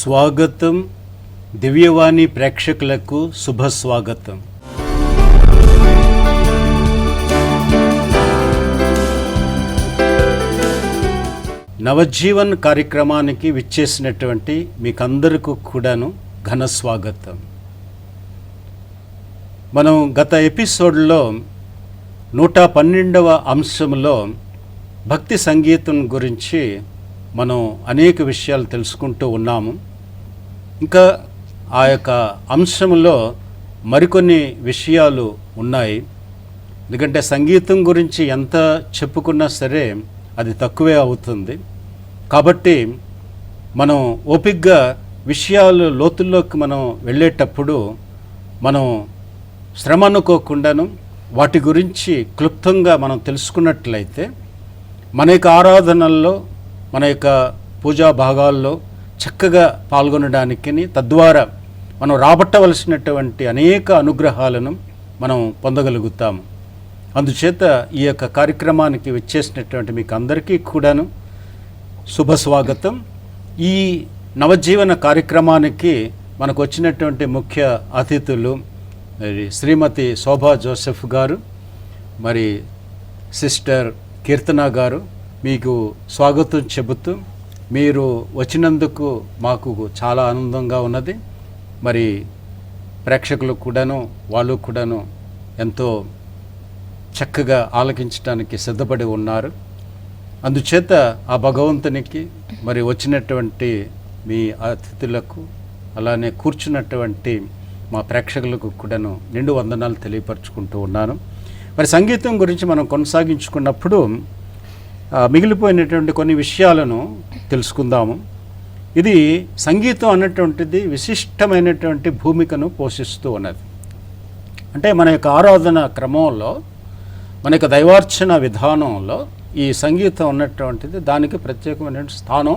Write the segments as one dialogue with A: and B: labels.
A: స్వాగతం. దివ్యవాణి ప్రేక్షకులకు శుభస్వాగతం. నవజీవన్ కార్యక్రమానికి విచ్చేసినటువంటి మీకందరికీ కూడాను ఘన స్వాగతం. మనం గత ఎపిసోడ్లో 112వ అంశంలో భక్తి సంగీతం గురించి మనం అనేక విషయాలు తెలుసుకుంటూ ఉన్నాము. ఇంకా ఆ యొక్క అంశంలో మరికొన్ని విషయాలు ఉన్నాయి. ఎందుకంటే సంగీతం గురించి ఎంత చెప్పుకున్నా సరే అది తక్కువే అవుతుంది. కాబట్టి మనం ఓపికగా విషయాలు లోతుల్లోకి మనం వెళ్ళేటప్పుడు మనం శ్రమ అనుకోకుండాను వాటి గురించి క్లుప్తంగా మనం తెలుసుకున్నట్లయితే మన యొక్క ఆరాధనల్లో, మన యొక్క పూజా భాగాల్లో చక్కగా పాల్గొనడానికి, తద్వారా మనం రాబట్టవలసినటువంటి అనేక అనుగ్రహాలను మనం పొందగలుగుతాము. అందుచేత ఈ యొక్క కార్యక్రమానికి వచ్చేసినటువంటి మీకు అందరికీ కూడాను శుభస్వాగతం. ఈ నవజీవన కార్యక్రమానికి మనకు వచ్చినటువంటి ముఖ్య అతిథులు శ్రీమతి శోభా జోసెఫ్ గారు, మరి సిస్టర్ కీర్తన గారు. మీకు స్వాగతం చెబుతూ మీరు వచ్చినందుకు మాకు చాలా ఆనందంగా ఉన్నది. మరి ప్రేక్షకులు కూడాను వాళ్ళు కూడాను ఎంతో చక్కగా ఆలకించడానికి సిద్ధపడి ఉన్నారు. అందుచేత ఆ భగవంతునికి మరి వచ్చినటువంటి మీ అతిథులకు అలానే కూర్చున్నటువంటి మా ప్రేక్షకులకు కూడాను నిండు వందనాలు తెలియపరచుకుంటూ ఉన్నాను. మరి సంగీతం గురించి మనం కొనసాగించుకున్నప్పుడు మిగిలిపోయినటువంటి కొన్ని విషయాలను తెలుసుకుందాము. ఇది సంగీతం అన్నటువంటిది విశిష్టమైనటువంటి భూమికను పోషిస్తూ ఉన్నది. అంటే మన యొక్క ఆరాధన క్రమంలో, మన యొక్క దైవార్చన విధానంలో ఈ సంగీతం ఉన్నటువంటిది దానికి ప్రత్యేకమైన స్థానం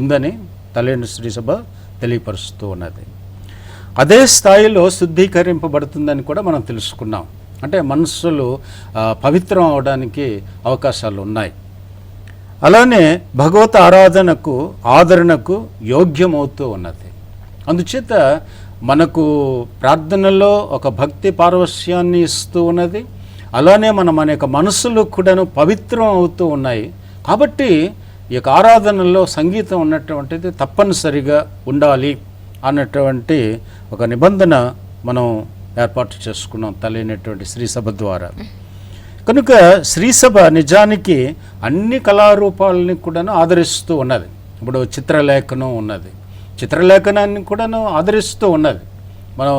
A: ఉందని తల్లి శ్రీ సభ తెలియపరుస్తూ ఉన్నది. అదే స్థాయిలో శుద్ధీకరింపబడుతుందని కూడా మనం తెలుసుకున్నాం. అంటే మనస్సులు పవిత్రం అవడానికి అవకాశాలు ఉన్నాయి. అలానే భగవత్ ఆరాధనకు, ఆదరణకు యోగ్యమవుతూ ఉన్నది. అందుచేత మనకు ప్రార్థనలో ఒక భక్తి పారవశ్యాన్ని ఇస్తూ ఉన్నది. అలానే మన యొక్క మనసులు కూడాను పవిత్రం అవుతూ ఉన్నాయి. కాబట్టి ఈ యొక్క ఆరాధనలో సంగీతం ఉన్నటువంటిది తప్పనిసరిగా ఉండాలి అన్నటువంటి ఒక నిబంధన మనం ఏర్పాటు చేసుకున్నాం తల్లినటువంటి శ్రీసభ ద్వారా. కనుక శ్రీసభ నిజానికి అన్ని కళారూపాలని కూడాను ఆదరిస్తూ ఉన్నది. ఇప్పుడు చిత్రలేఖనం ఉన్నది, చిత్రలేఖనాన్ని కూడాను ఆదరిస్తూ ఉన్నది. మనం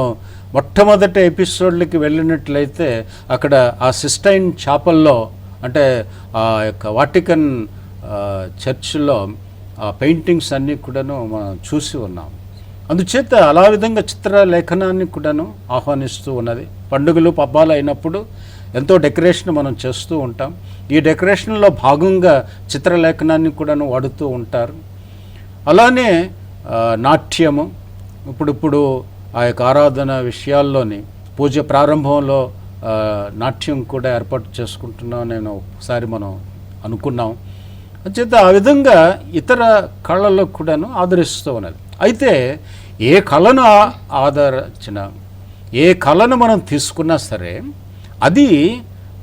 A: మొట్టమొదటి ఎపిసోడ్లకి వెళ్ళినట్లయితే అక్కడ ఆ సిస్టైన్ చాపల్లో, అంటే ఆ యొక్క వాటికన్ చర్చ్లో ఆ పెయింటింగ్స్ అన్నీ కూడాను మనం చూసి ఉన్నాం. అందుచేత అలా విధంగా చిత్రలేఖనాన్ని కూడాను ఆహ్వానిస్తూ ఉన్నది. పండుగలు పబ్బాలు అయినప్పుడు ఎంతో డెకరేషన్ మనం చేస్తూ ఉంటాం. ఈ డెకరేషన్లో భాగంగా చిత్రలేఖనాన్ని కూడాను వాడుతూ ఉంటారు. అలానే నాట్యము, ఇప్పుడు ఆ యొక్క ఆరాధన విషయాల్లోని పూజ ప్రారంభంలో నాట్యం కూడా ఏర్పాటు చేసుకుంటున్నాం నేను ఒకసారి మనం అనుకున్నాం. అంచేత ఆ విధంగా ఇతర కళల్లో కూడాను ఆదరిస్తూ ఉన్నది. అయితే ఏ కళను ఆదరించిన, ఏ కళను మనం తీసుకున్నా సరే అది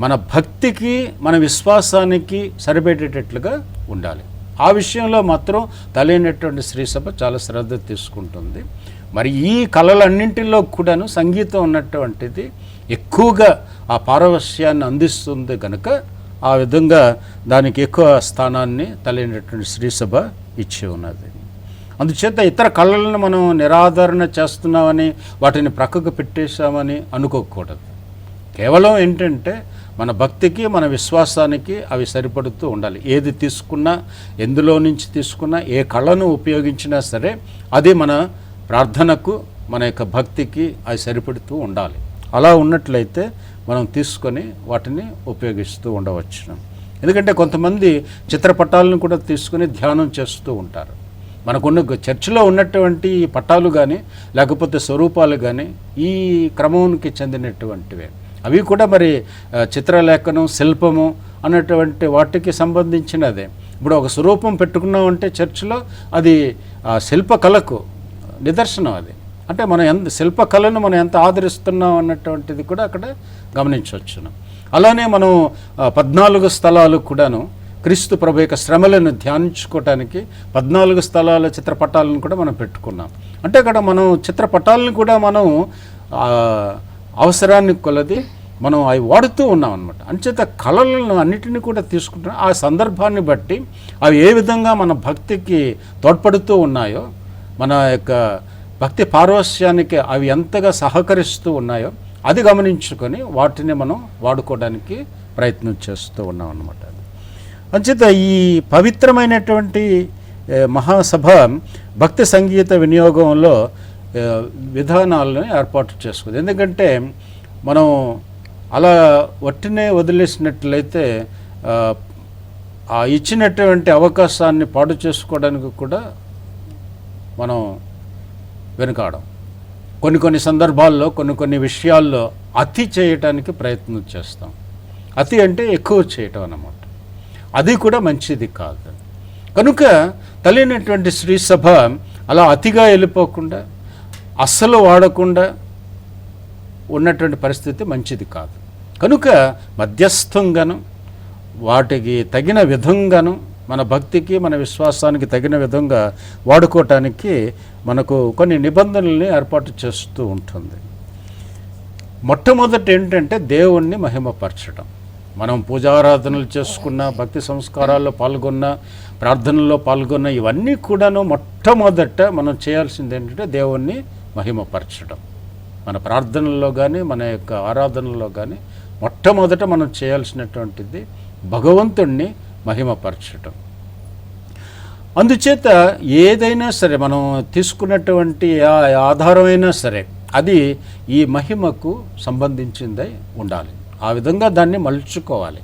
A: మన భక్తికి, మన విశ్వాసానికి సరిపెట్టేటట్లుగా ఉండాలి. ఆ విషయంలో మాత్రం తలైనటువంటి శ్రీసభ చాలా శ్రద్ధ తీసుకుంటుంది. మరి ఈ కళలన్నింటిలో కూడాను సంగీతం ఉన్నటువంటిది ఎక్కువగా ఆ పారవశ్యాన్ని అందిస్తుంది కనుక ఆ విధంగా దానికి ఎక్కువ స్థానాన్ని తలైనటువంటి శ్రీసభ ఇచ్చి ఉన్నది. అందుచేత ఇతర కళలను మనం నిరాదరణ చేస్తున్నామని, వాటిని ప్రక్కకు పెట్టేశామని అనుకోకూడదు. కేవలం ఏంటంటే మన భక్తికి, మన విశ్వాసానికి అవి సరిపడుతూ ఉండాలి. ఏది తీసుకున్నా, ఎందులో నుంచి తీసుకున్నా, ఏ కళను ఉపయోగించినా సరే అది మన ప్రార్థనకు, మన యొక్క భక్తికి అవి సరిపడుతూ ఉండాలి. అలా ఉన్నట్లయితే మనం తీసుకొని వాటిని ఉపయోగిస్తూ ఉండవచ్చు. ఎందుకంటే కొంతమంది చిత్రపటాలను కూడా తీసుకొని ధ్యానం చేస్తూ ఉంటారు. మనకున్న చర్చిలో ఉన్నటువంటి పటాలు కానీ లేకపోతే స్వరూపాలు కానీ ఈ క్రమానికి చెందినటువంటివే. అవి కూడా మరి చిత్రలేఖనం, శిల్పము అన్నటువంటి వాటికి సంబంధించినదే. ఇప్పుడు ఒక స్వరూపం పెట్టుకున్నామంటే చర్చిలో అది శిల్పకళకు నిదర్శనం అది. అంటే మనం ఎంత శిల్పకళను మనం ఎంత ఆదరిస్తున్నాం అన్నటువంటిది కూడా అక్కడ గమనించవచ్చును. అలానే మనం 14 స్థలాలు కూడాను క్రీస్తు ప్రభు యొక్క శ్రమలను ధ్యానించుకోవటానికి 14 స్థలాల చిత్రపటాలను కూడా మనం పెట్టుకున్నాం. అంటే అక్కడ మనం చిత్రపటాలను కూడా మనం అవసరానికి కొలది మనం అవి వాడుతూ ఉన్నాం అనమాట. అంచేత కళలను అన్నిటిని కూడా తీసుకుంటున్నాం. ఆ సందర్భాన్ని బట్టి అవి ఏ విధంగా మన భక్తికి తోడ్పడుతూ ఉన్నాయో, మన యొక్క భక్తి పారవస్యానికి అవి ఎంతగా సహకరిస్తూ ఉన్నాయో అది గమనించుకొని వాటిని మనం వాడుకోవడానికి ప్రయత్నం చేస్తూ ఉన్నాం అన్నమాట. అంచేత ఈ పవిత్రమైనటువంటి మహాసభ భక్తి సంగీత వినియోగంలో విధానాలను ఏర్పాటు చేసుకుంది. ఎందుకంటే మనం అలా వట్టినే వదిలేసినట్లయితే ఆ ఇచ్చినటువంటి అవకాశాన్ని పాడు చేసుకోవడానికి కూడా మనం వెనుకాడం. కొన్ని సందర్భాల్లో కొన్ని విషయాల్లో అతి చేయటానికి ప్రయత్నం చేస్తాం. అతి అంటే ఎక్కువ చేయటం అన్నమాట. అది కూడా మంచిది కాదు. కనుక తెలియనటువంటి శ్రీసభ అలా అతిగా వెళ్ళిపోకుండా అస్సలు వాడకుండా ఉన్నటువంటి పరిస్థితి మంచిది కాదు. కనుక మధ్యస్థంగాను వాటికి తగిన విధంగాను మన భక్తికి మన విశ్వాసానికి తగిన విధంగా వాడుకోవటానికి మనకు కొన్ని నిబంధనల్ని ఏర్పాటు చేస్తూ ఉంటుంది. మొట్టమొదటి ఏంటంటే దేవుణ్ణి మహిమపరచడం. మనం పూజారాధనలు చేసుకున్న, భక్తి సంస్కారాల్లో పాల్గొన్న, ప్రార్థనల్లో పాల్గొన్న ఇవన్నీ కూడాను మొట్టమొదట మనం చేయాల్సింది ఏంటంటే దేవుణ్ణి మహిమపరచడం. మన ప్రార్థనల్లో కానీ మన యొక్క ఆరాధనలో కానీ మొట్టమొదట మనం చేయాల్సినటువంటిది భగవంతుణ్ణి మహిమపరచడం. అందుచేత ఏదైనా సరే మనం తీసుకున్నటువంటి ఆధారమైనా సరే అది ఈ మహిమకు సంబంధించిందై ఉండాలి. ఆ విధంగా దాన్ని మలుచుకోవాలి.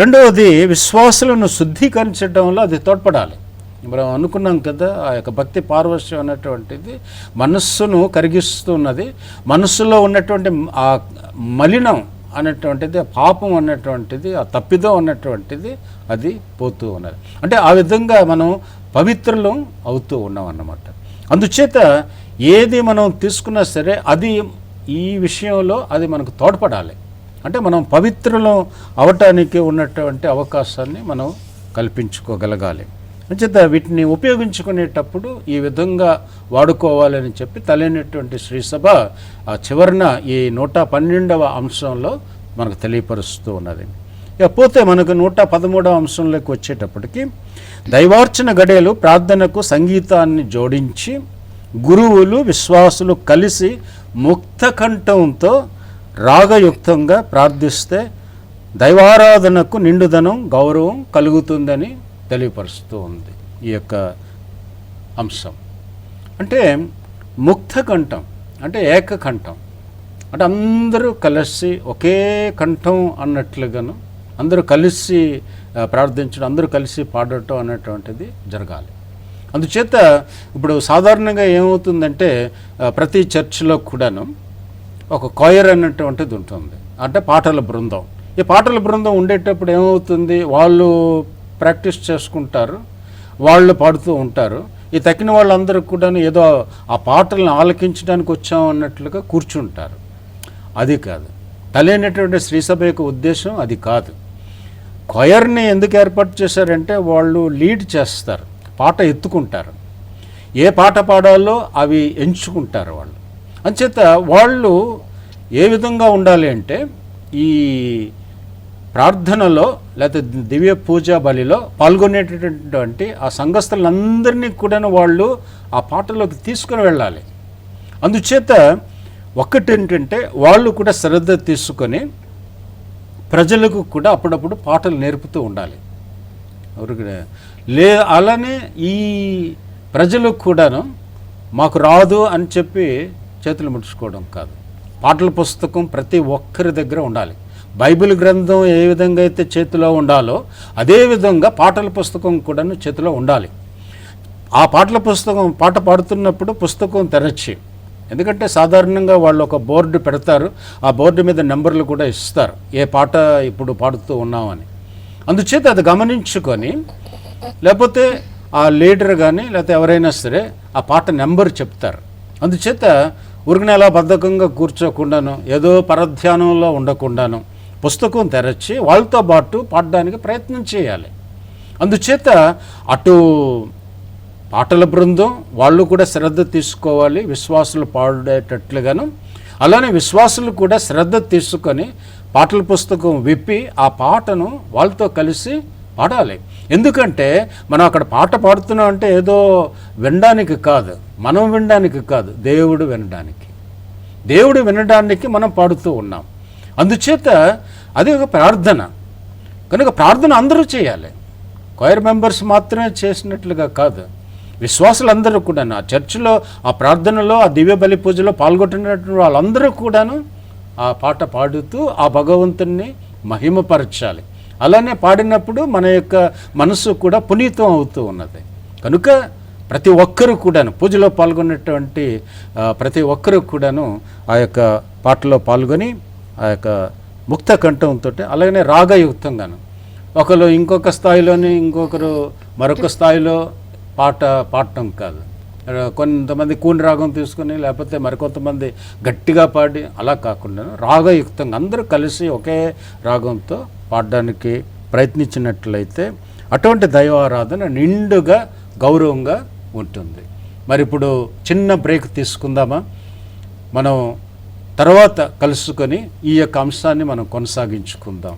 A: రెండవది, విశ్వాసులను శుద్ధీకరించడంలో అది తోడ్పడాలి. మనం అనుకున్నాం కదా, ఆ యొక్క భక్తి పారవశ్యం అన్నటువంటిది మనస్సును కరిగిస్తున్నది. మనస్సులో ఉన్నటువంటి ఆ మలినం అన్నటువంటిది, ఆ పాపం అన్నటువంటిది, ఆ తప్పిదం అన్నటువంటిది అది పోతూ ఉన్నది. అంటే ఆ విధంగా మనం పవిత్రులం అవుతూ ఉన్నాం అన్నమాట. అందుచేత ఏది మనం తీసుకున్నా సరే అది ఈ విషయంలో అది మనకు తోడ్పడాలి. అంటే మనం పవిత్రులం అవటానికి ఉన్నటువంటి అవకాశాన్ని మనం కల్పించుకోగలగాలి. అంచేత వీటిని ఉపయోగించుకునేటప్పుడు ఈ విధంగా వాడుకోవాలని చెప్పి తెలియనటువంటి శ్రీసభ ఆ చివరిన ఈ 112వ అంశంలో మనకు తెలియపరుస్తూ ఉన్నది. ఇక పోతే మనకు 113వ అంశంలోకి వచ్చేటప్పటికి దైవార్చన గడియలు ప్రార్థనకు సంగీతాన్ని జోడించి గురువులు విశ్వాసులు కలిసి ముక్త కంఠంతో రాగయుక్తంగా ప్రార్థిస్తే దైవారాధనకు నిండుదనం గౌరవం కలుగుతుందని తెలియపరుస్తూ ఉంది ఈ యొక్క అంశం. అంటే ముక్త కంఠం అంటే ఏకకంఠం, అంటే అందరూ కలిసి ఒకే కంఠం అన్నట్లుగాను అందరూ కలిసి ప్రార్థించడం, అందరూ కలిసి పాడటం అన్నటువంటిది జరగాలి. అందుచేత ఇప్పుడు సాధారణంగా ఏమవుతుందంటే ప్రతి చర్చిలో కూడాను ఒక కాయర్ అన్నటువంటిది ఉంటుంది, అంటే పాటల బృందం. ఈ పాటల బృందం ఉండేటప్పుడు ఏమవుతుంది, వాళ్ళు ప్రాక్టీస్ చేసుకుంటారు, వాళ్ళు పాడుతూ ఉంటారు. ఈ తక్కిన వాళ్ళందరూ కూడా ఏదో ఆ పాటలను ఆలకించడానికి వచ్చామన్నట్లుగా కూర్చుంటారు. అది కాదు, తెలియనటువంటి శ్రీసభ యొక్క ఉద్దేశం అది కాదు. కొయర్ని ఎందుకు ఏర్పాటు చేశారంటే వాళ్ళు లీడ్ చేస్తారు, పాట ఎత్తుకుంటారు, ఏ పాట పాడాలో అవి ఎంచుకుంటారు వాళ్ళు. అంచేత వాళ్ళు ఏ విధంగా ఉండాలి అంటే ఈ ప్రార్థనలో లేకపోతే దివ్య పూజా బలిలో పాల్గొనేటటువంటి ఆ సంఘస్థులందరినీ కూడా వాళ్ళు ఆ పాటలోకి తీసుకుని వెళ్ళాలి. అందుచేత ఒక్కటేంటంటే వాళ్ళు కూడా శ్రద్ధ తీసుకొని ప్రజలకు కూడా అప్పుడప్పుడు పాటలు నేర్పుతూ ఉండాలి. అలానే ఈ ప్రజలకు కూడాను మాకు రాదు అని చెప్పి చేతులు ముడుచుకోవడం కాదు. పాటల పుస్తకం ప్రతి ఒక్కరి దగ్గర ఉండాలి. బైబిల్ గ్రంథం ఏ విధంగా అయితే చేతిలో ఉండాలో అదేవిధంగా పాటల పుస్తకం కూడా చేతిలో ఉండాలి. ఆ పాటల పుస్తకం పాట పాడుతున్నప్పుడు పుస్తకం తెరచి, ఎందుకంటే సాధారణంగా వాళ్ళు ఒక బోర్డు పెడతారు, ఆ బోర్డు మీద నెంబర్లు కూడా ఇస్తారు ఏ పాట ఇప్పుడు పాడుతూ ఉన్నామని. అందుచేత అది గమనించుకొని, లేకపోతే ఆ లీడర్ కానీ లేకపోతే ఎవరైనా సరే ఆ పాట నెంబర్ చెప్తారు. అందుచేత ఊరికనే అలా బద్ధకంగా కూర్చోకుండాను, ఏదో పరధ్యానంలో ఉండకుండాను పుస్తకం తెరచి వాళ్ళతో పాటు పాడడానికి ప్రయత్నం చేయాలి. అందుచేత అటు పాటల బృందం వాళ్ళు కూడా శ్రద్ధ తీసుకోవాలి, విశ్వాసులు పాడేటట్లుగాను. అలానే విశ్వాసులు కూడా శ్రద్ధ తీసుకొని పాటల పుస్తకం విప్పి ఆ పాటను వాళ్ళతో కలిసి పాడాలి. ఎందుకంటే మనం అక్కడ పాట పాడుతున్నాం అంటే ఏదో వినడానికి కాదు, మనం వినడానికి కాదు, దేవుడు వినడానికి మనం పాడుతూ ఉన్నాం. అందుచేత అది ఒక ప్రార్థన కనుక ప్రార్థన అందరూ చేయాలి. choir మెంబర్స్ మాత్రమే చేసినట్లుగా కాదు, విశ్వాసులందరూ కూడా ఆ చర్చిలో ఆ ప్రార్థనలో ఆ దివ్య బలి పూజలో పాల్గొంటున్నటువంటి వాళ్ళందరూ కూడాను ఆ పాట పాడుతూ ఆ భగవంతుని మహిమపరచాలి. అలానే పాడినప్పుడు మన యొక్క మనసు కూడా పునీతం అవుతూ ఉన్నది. కనుక ప్రతి ఒక్కరూ కూడాను పూజలో పాల్గొన్నటువంటి ప్రతి ఒక్కరూ కూడాను ఆ యొక్క పాటలో పాల్గొని ఆ యొక్క ముక్త కంఠంతో, అలాగనే రాగయుక్తంగాను ఒకరు ఇంకొక స్థాయిలోని ఇంకొకరు మరొక స్థాయిలో పాట పాడటం కాదు. కొంతమంది కూని రాగం తీసుకుని లేకపోతే మరికొంతమంది గట్టిగా పాడి అలా కాకుండా రాగయుక్తంగా అందరూ కలిసి ఒకే రాగంతో పాడడానికి ప్రయత్నించినట్లయితే అటువంటి దైవారాధన నిండుగా గౌరవంగా ఉంటుంది. మరి ఇప్పుడు చిన్న బ్రేక్ తీసుకుందామా? మనం తర్వాత కలుసుకొని ఈ యొక్క అంశాన్ని మనం కొనసాగించుకుందాం.